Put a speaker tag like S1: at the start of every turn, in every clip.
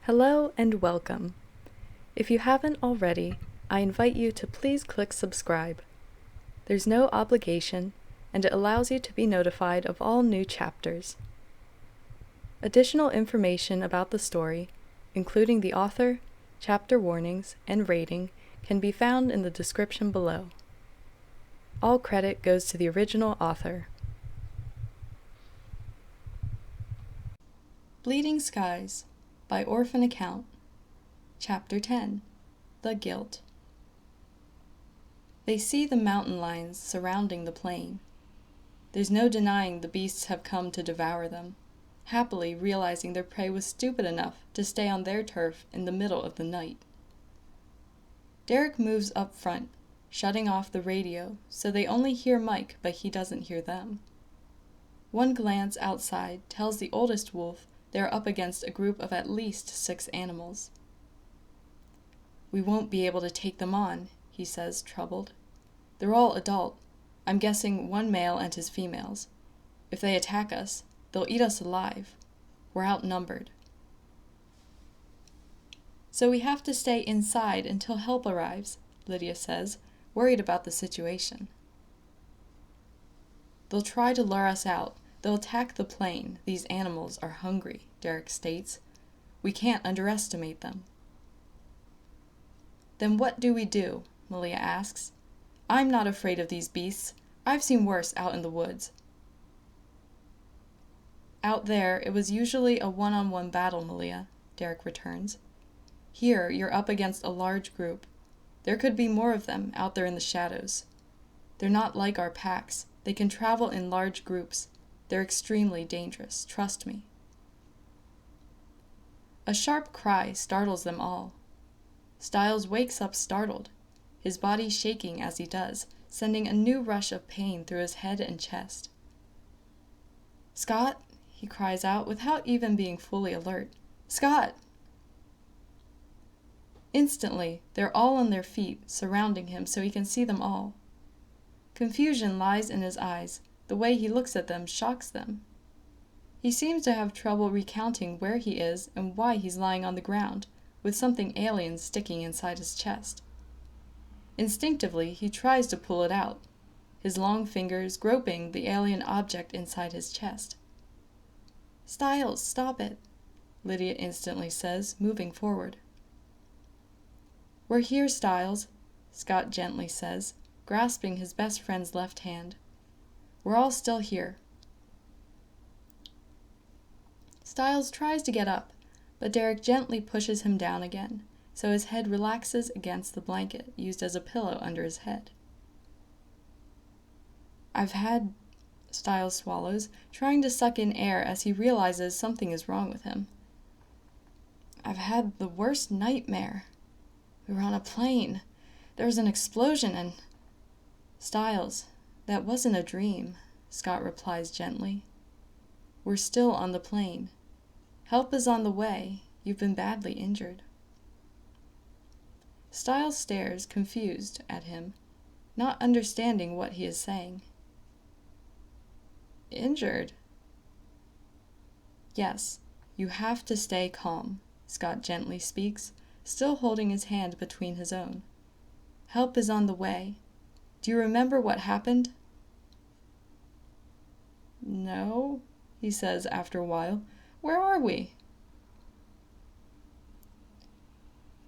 S1: Hello and welcome. If you haven't already, I invite you to please click subscribe. There's no obligation, and it allows you to be notified of all new chapters. Additional information about the story, including the author, chapter warnings, and rating, can be found in the description below. All credit goes to the original author. Bleeding Skies by Orphan Account. Chapter 10. The Guilt. They see the mountain lions surrounding the plain. There's no denying the beasts have come to devour them, happily realizing their prey was stupid enough to stay on their turf in the middle of the night. Derek moves up front, shutting off the radio so they only hear Mike but he doesn't hear them. One glance outside tells the oldest wolf they are up against a group of at least 6 animals. "We won't be able to take them on," he says, troubled. "They're all adult. I'm guessing one male and his females. If they attack us, they'll eat us alive. We're outnumbered. So we have to stay inside until help arrives," Lydia says, worried about the situation. "They'll try to lure us out. They'll attack the plain. These animals are hungry," Derek states. "We can't underestimate them." "Then what do we do?" Malia asks. "I'm not afraid of these beasts. I've seen worse out in the woods." "Out there, it was usually a one-on-one battle, Malia," Derek returns. "Here, you're up against a large group. There could be more of them out there in the shadows. They're not like our packs. They can travel in large groups. They're extremely dangerous, trust me." A sharp cry startles them all. Stiles wakes up startled, his body shaking as he does, sending a new rush of pain through his head and chest. "Scott!" he cries out without even being fully alert. "Scott!" Instantly, they're all on their feet, surrounding him so he can see them all. Confusion lies in his eyes. The way he looks at them shocks them. He seems to have trouble recounting where he is and why he's lying on the ground, with something alien sticking inside his chest. Instinctively, he tries to pull it out, his long fingers groping the alien object inside his chest. "Stiles, stop it," Lydia instantly says, moving forward. "We're here, Stiles," Scott gently says, grasping his best friend's left hand. "We're all still here." Stiles tries to get up, but Derek gently pushes him down again, so his head relaxes against the blanket used as a pillow under his head. Stiles swallows, trying to suck in air as he realizes something is wrong with him. "I've had the worst nightmare. We were on a plane. There was an explosion and—" "Stiles, that wasn't a dream," Scott replies gently. "We're still on the plane. Help is on the way. You've been badly injured." Stiles stares, confused, at him, not understanding what he is saying. "Injured?" "Yes, you have to stay calm," Scott gently speaks, still holding his hand between his own. "Help is on the way. Do you remember what happened?" "No," he says after a while. "Where are we?"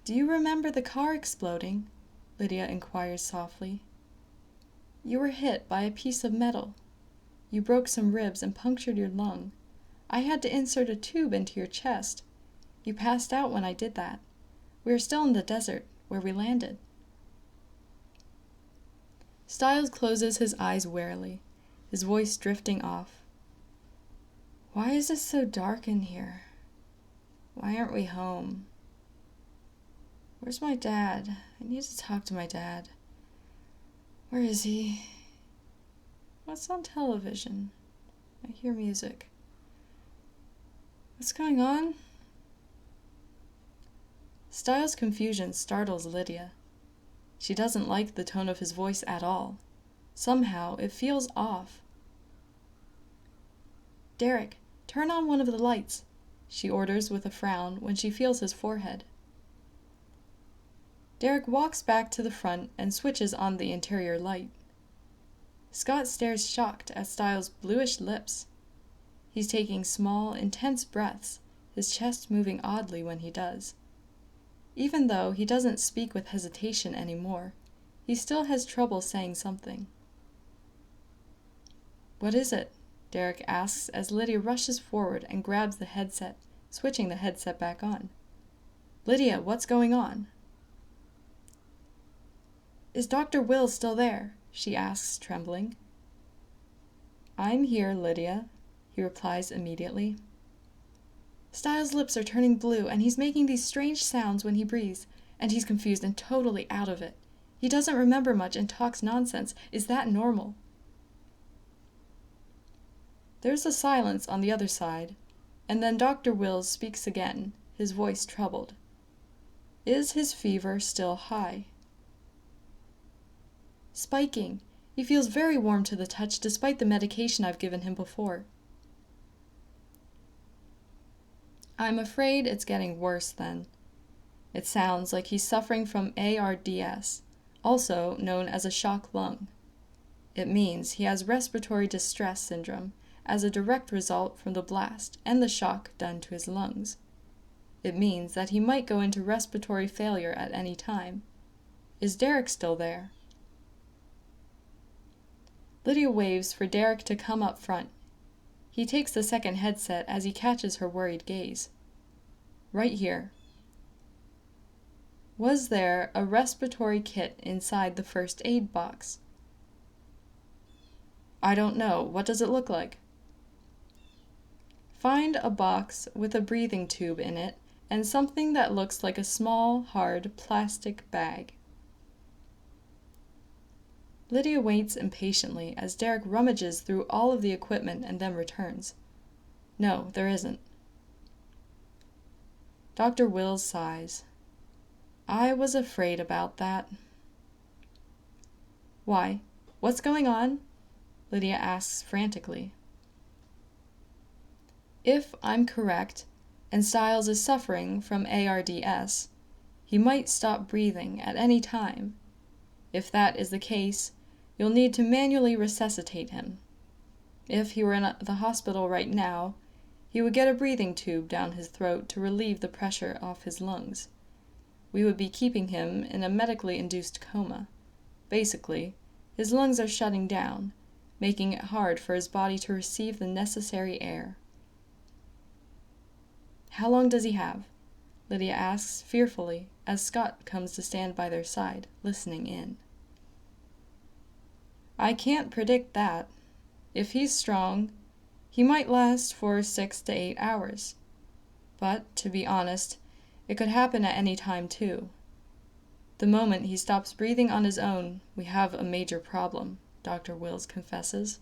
S1: "Do you remember the car exploding?" Lydia inquires softly. "You were hit by a piece of metal. You broke some ribs and punctured your lung. I had to insert a tube into your chest. You passed out when I did that. We are still in the desert, where we landed." Stiles closes his eyes wearily, his voice drifting off. "Why is it so dark in here? Why aren't we home? Where's my dad? I need to talk to my dad. Where is he? What's on television? I hear music. What's going on?" Stiles' confusion startles Lydia. She doesn't like the tone of his voice at all. Somehow, it feels off. "Derek, turn on one of the lights," she orders with a frown when she feels his forehead. Derek walks back to the front and switches on the interior light. Scott stares shocked at Stiles' bluish lips. He's taking small, intense breaths, his chest moving oddly when he does. Even though he doesn't speak with hesitation anymore, he still has trouble saying something. "What is it?" Derek asks as Lydia rushes forward and grabs the headset, switching the headset back on. "Lydia, what's going on?" "Is Dr. Will still there?" she asks, trembling. "I'm here, Lydia," he replies immediately. "Stiles' lips are turning blue, and he's making these strange sounds when he breathes, and he's confused and totally out of it. He doesn't remember much and talks nonsense. Is that normal?" There's a silence on the other side, and then Dr. Wills speaks again, his voice troubled. "Is his fever still high?" "Spiking. He feels very warm to the touch despite the medication I've given him before." "I'm afraid it's getting worse then. It sounds like he's suffering from ARDS, also known as a shock lung. It means he has respiratory distress syndrome as a direct result from the blast and the shock done to his lungs. It means that he might go into respiratory failure at any time. Is Derek still there?" Lydia waves for Derek to come up front. He takes the second headset as he catches her worried gaze. "Right here." "Was there a respiratory kit inside the first aid box?" "I don't know. What does it look like?" "Find a box with a breathing tube in it and something that looks like a small, hard plastic bag." Lydia waits impatiently as Derek rummages through all of the equipment and then returns. "No, there isn't." Dr. Wills sighs. "I was afraid about that." "Why? What's going on?" Lydia asks frantically. "If I'm correct, and Stiles is suffering from ARDS, he might stop breathing at any time. If that is the case, you'll need to manually resuscitate him. If he were in the hospital right now, he would get a breathing tube down his throat to relieve the pressure off his lungs. We would be keeping him in a medically induced coma. Basically, his lungs are shutting down, making it hard for his body to receive the necessary air." "How long does he have?" Lydia asks fearfully as Scott comes to stand by their side, listening in. "I can't predict that. If he's strong, he might last for 6 to 8 hours. But, to be honest, it could happen at any time too. The moment he stops breathing on his own, we have a major problem," Dr. Wills confesses.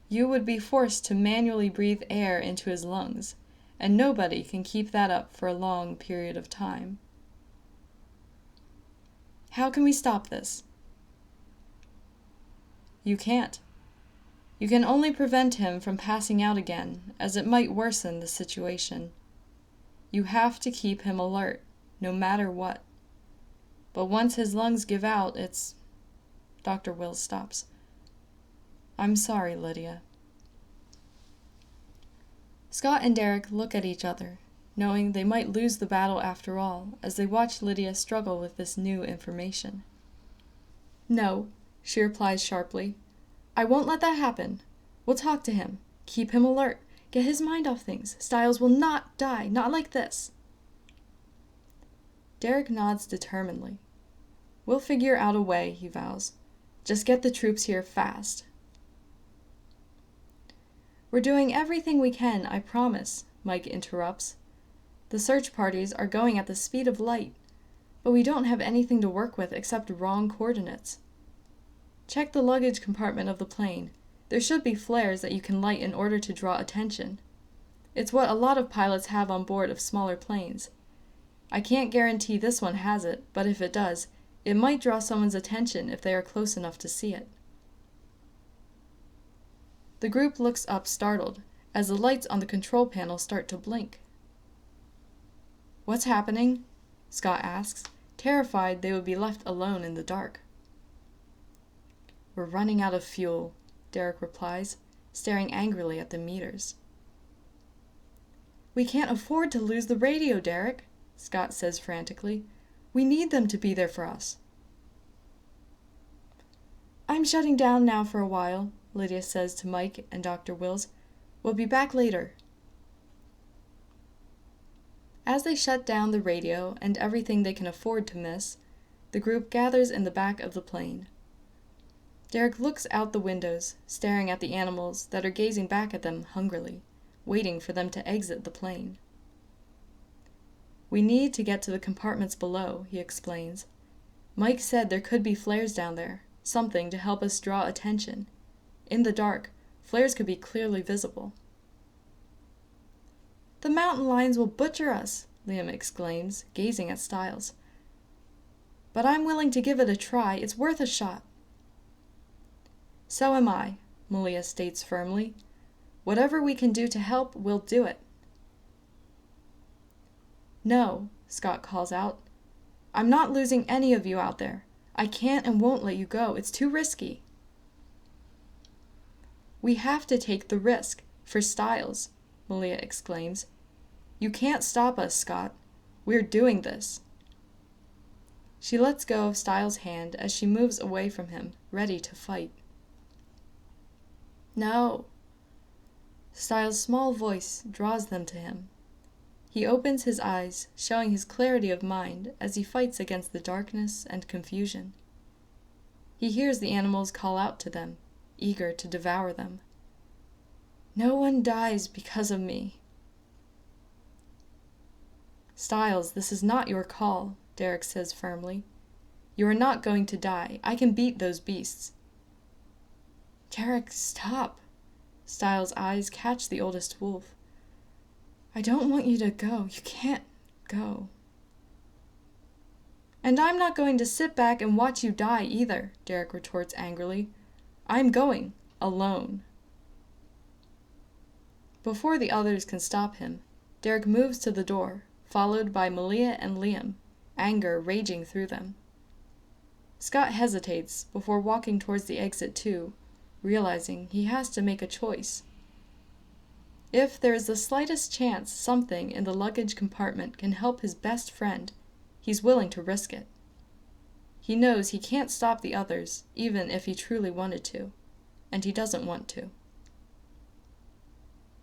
S1: "You would be forced to manually breathe air into his lungs, and nobody can keep that up for a long period of time." "How can we stop this?" "You can't. You can only prevent him from passing out again, as it might worsen the situation. You have to keep him alert, no matter what. But once his lungs give out, it's—" Dr. Wills stops. "I'm sorry, Lydia." Scott and Derek look at each other, knowing they might lose the battle after all, as they watch Lydia struggle with this new information. "No," she replies sharply. "I won't let that happen. We'll talk to him. Keep him alert. Get his mind off things. Stiles will not die. Not like this." Derek nods determinedly. "We'll figure out a way," he vows. "Just get the troops here fast." "We're doing everything we can, I promise," Mike interrupts. "The search parties are going at the speed of light, but we don't have anything to work with except wrong coordinates. Check the luggage compartment of the plane. There should be flares that you can light in order to draw attention. It's what a lot of pilots have on board of smaller planes. I can't guarantee this one has it, but if it does, it might draw someone's attention if they are close enough to see it." The group looks up startled, as the lights on the control panel start to blink. "What's happening?" Scott asks, terrified they would be left alone in the dark. "We're running out of fuel," Derek replies, staring angrily at the meters. "We can't afford to lose the radio, Derek," Scott says frantically. "We need them to be there for us." "I'm shutting down now for a while," Lydia says to Mike and Dr. Wills. "We'll be back later." As they shut down the radio and everything they can afford to miss, the group gathers in the back of the plane. Derek looks out the windows, staring at the animals that are gazing back at them hungrily, waiting for them to exit the plane. "We need to get to the compartments below," he explains. "Mike said there could be flares down there, something to help us draw attention. In the dark, flares could be clearly visible." "The mountain lions will butcher us," Liam exclaims, gazing at Stiles. "But I'm willing to give it a try. It's worth a shot." "So am I," Malia states firmly. "Whatever we can do to help, we'll do it." "No," Scott calls out. "I'm not losing any of you out there. I can't and won't let you go. It's too risky." "We have to take the risk, for Stiles," Malia exclaims. "You can't stop us, Scott. We're doing this." She lets go of Stiles' hand as she moves away from him, ready to fight. "No." Stiles' small voice draws them to him. He opens his eyes, showing his clarity of mind as he fights against the darkness and confusion. He hears the animals call out to them, eager to devour them. "No one dies because of me." "Stiles, this is not your call," Derek says firmly. "You are not going to die. I can beat those beasts." "Derek, stop." Stiles' eyes catch the oldest wolf. "I don't want you to go. You can't go." "And I'm not going to sit back and watch you die either," Derek retorts angrily. "I'm going, alone." Before the others can stop him, Derek moves to the door, followed by Malia and Liam, anger raging through them. Scott hesitates before walking towards the exit too, realizing he has to make a choice. If there is the slightest chance something in the luggage compartment can help his best friend, he's willing to risk it. He knows he can't stop the others, even if he truly wanted to, and he doesn't want to.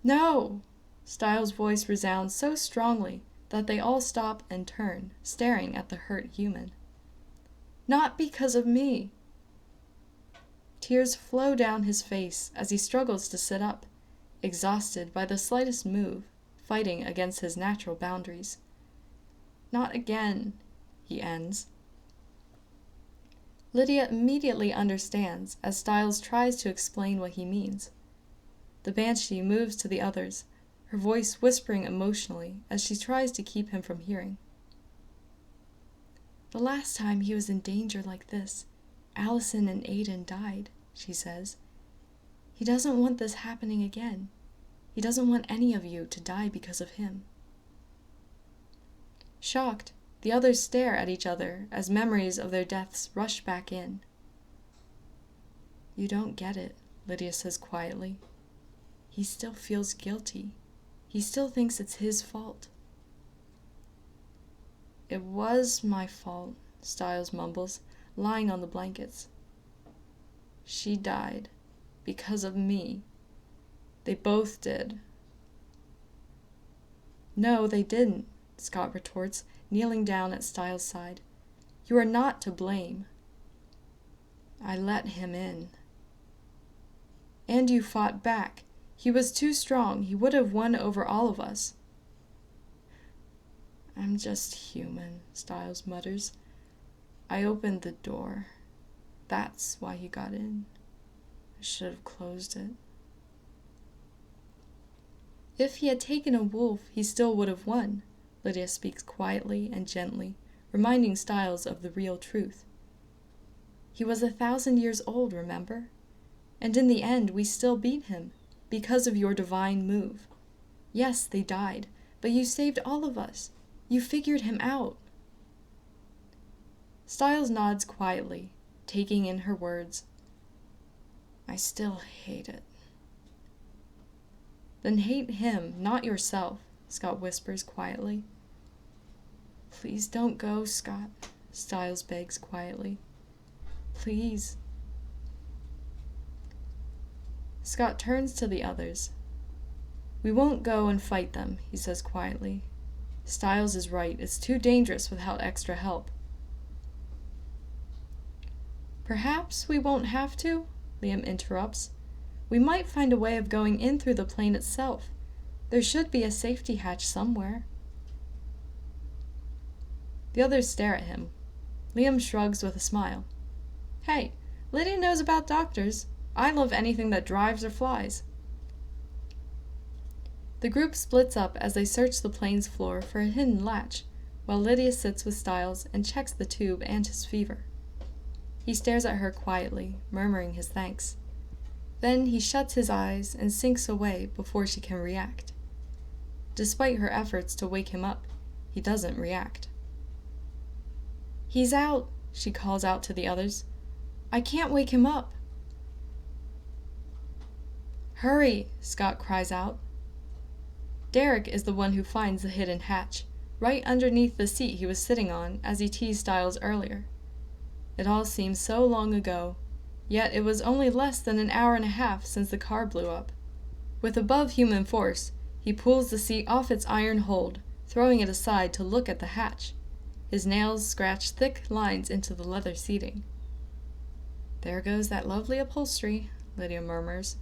S1: "No!" Stiles' voice resounds so strongly that they all stop and turn, staring at the hurt human. "Not because of me!" Tears flow down his face as he struggles to sit up, exhausted by the slightest move, fighting against his natural boundaries. "Not again," he ends. Lydia immediately understands as Stiles tries to explain what he means. The Banshee moves to the others, her voice whispering emotionally as she tries to keep him from hearing. "The last time he was in danger like this, Allison and Aiden died," she says. "He doesn't want this happening again. He doesn't want any of you to die because of him." Shocked, the others stare at each other as memories of their deaths rush back in. "You don't get it," Lydia says quietly. "He still feels guilty. He still thinks it's his fault." "It was my fault," Stiles mumbles, lying on the blankets. "She died. Because of me. They both did." "No, they didn't," Scott retorts, kneeling down at Stiles' side. "You are not to blame." "I let him in." "And you fought back. He was too strong. He would have won over all of us." "I'm just human," Stiles mutters. "I opened the door. That's why he got in. I should have closed it." "If he had taken a wolf, he still would have won," Lydia speaks quietly and gently, reminding Stiles of the real truth. "He was 1,000 years old, remember? And in the end, we still beat him. because of your divine move. Yes, they died, but you saved all of us. You figured him out. Stiles nods quietly, taking in her words. I still hate it. Then hate him, not yourself, Scott whispers quietly. Please don't go, Scott, Stiles begs quietly. Please. Scott turns to the others. We won't go and fight them, he says quietly. Stiles is right, it's too dangerous without extra help. Perhaps we won't have to, Liam interrupts. We might find a way of going in through the plane itself. There should be a safety hatch somewhere. The others stare at him. Liam shrugs with a smile. Hey, Lydia knows about doctors. I love anything that drives or flies. The group splits up as they search the plane's floor for a hidden latch, while Lydia sits with Stiles and checks the tube and his fever. He stares at her quietly, murmuring his thanks. Then he shuts his eyes and sinks away before she can react. Despite her efforts to wake him up, he doesn't react. He's out, she calls out to the others. I can't wake him up. Hurry, Scott cries out. Derek is the one who finds the hidden hatch, right underneath the seat he was sitting on as he teased Stiles earlier. It all seems so long ago, yet it was only less than an hour and a half since the car blew up. With above-human force, he pulls the seat off its iron hold, throwing it aside to look at the hatch. His nails scratch thick lines into the leather seating. There goes that lovely upholstery, Lydia murmurs.